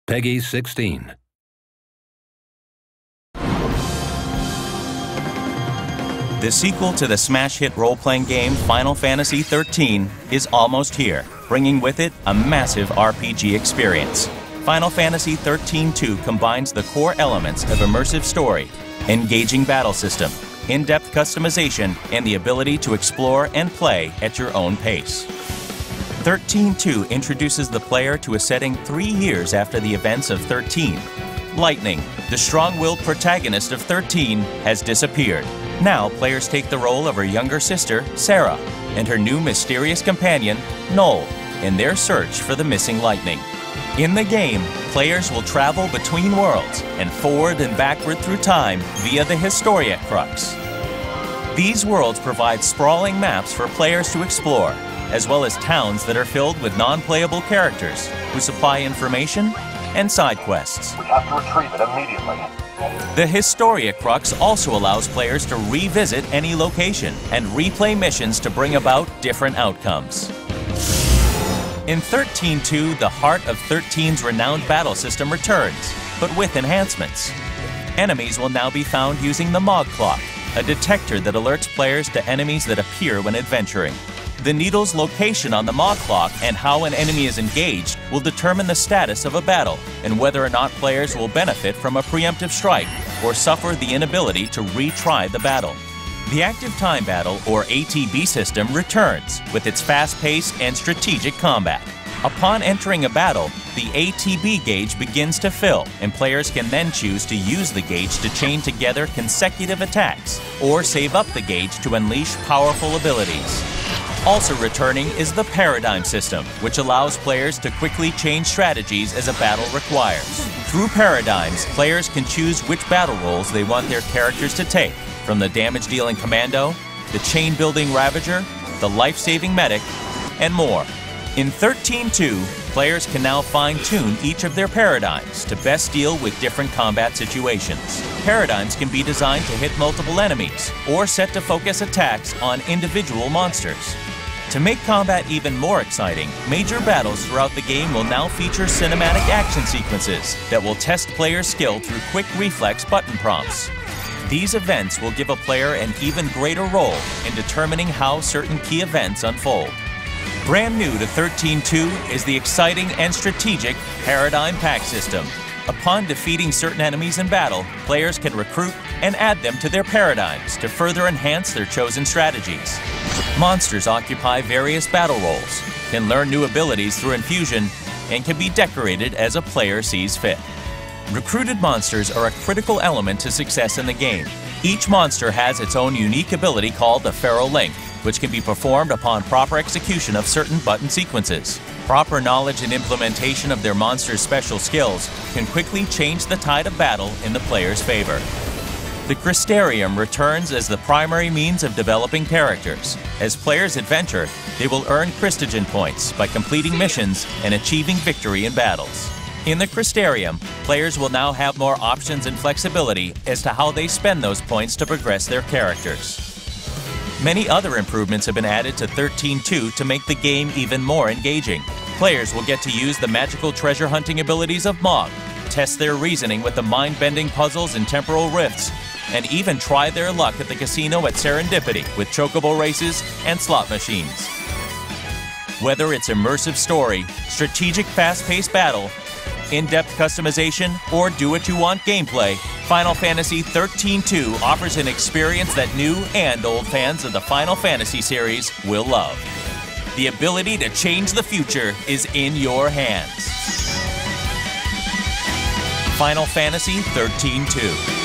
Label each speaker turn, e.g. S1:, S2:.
S1: Peggy 16.
S2: The sequel to the smash hit role-playing game Final Fantasy XIII is almost here, bringing with it a massive RPG experience. Final Fantasy XIII-2 combines the core elements of immersive story, engaging battle system, in-depth customization, and the ability to explore and play at your own pace. XIII-2 introduces the player to a setting 3 years after the events of 13. Lightning, the strong-willed protagonist of 13, has disappeared. Now, players take the role of her younger sister, Sarah, and her new mysterious companion, Noel, in their search for the missing Lightning. In the game, players will travel between worlds and forward and backward through time via the Historia Crux. These worlds provide sprawling maps for players to explore, as well as towns that are filled with non-playable characters who supply information and side quests.
S3: We have to retrieve it immediately.
S2: The Historia Crux also allows players to revisit any location and replay missions to bring about different outcomes. In XIII-2, the heart of 13's renowned battle system returns, but with enhancements. Enemies will now be found using the Mog Clock, a detector that alerts players to enemies that appear when adventuring. The needle's location on the Mog Clock and how an enemy is engaged will determine the status of a battle and whether or not players will benefit from a preemptive strike or suffer the inability to retry the battle. The Active Time Battle, or ATB system, returns with its fast-paced and strategic combat. Upon entering a battle, the ATB gauge begins to fill, and players can then choose to use the gauge to chain together consecutive attacks or save up the gauge to unleash powerful abilities. Also returning is the Paradigm system, which allows players to quickly change strategies as a battle requires. Through Paradigms, players can choose which battle roles they want their characters to take, from the damage-dealing Commando, the chain-building Ravager, the life-saving Medic, and more. In XIII-2, players can now fine-tune each of their paradigms to best deal with different combat situations. Paradigms can be designed to hit multiple enemies, or set to focus attacks on individual monsters. To make combat even more exciting, major battles throughout the game will now feature cinematic action sequences that will test players' skill through quick reflex button prompts. These events will give a player an even greater role in determining how certain key events unfold. Brand new to XIII-2 is the exciting and strategic Paradigm Pack system. Upon defeating certain enemies in battle, players can recruit and add them to their paradigms to further enhance their chosen strategies. Monsters occupy various battle roles, can learn new abilities through infusion, and can be decorated as a player sees fit. Recruited monsters are a critical element to success in the game. Each monster has its own unique ability called the Feral Link, which can be performed upon proper execution of certain button sequences. Proper knowledge and implementation of their monster's special skills can quickly change the tide of battle in the player's favor. The Crystarium returns as the primary means of developing characters. As players adventure, they will earn Christogen points by completing missions and achieving victory in battles. In the Crystarium, players will now have more options and flexibility as to how they spend those points to progress their characters. Many other improvements have been added to XIII-2 to make the game even more engaging. Players will get to use the magical treasure hunting abilities of Mog, test their reasoning with the mind-bending puzzles and temporal rifts, and even try their luck at the casino at Serendipity with chocobo races and slot machines. Whether it's immersive story, strategic fast-paced battle, in-depth customization, or do-what-you-want gameplay, Final Fantasy XIII-2 offers an experience that new and old fans of the Final Fantasy series will love. The ability to change the future is in your hands. Final Fantasy XIII-2.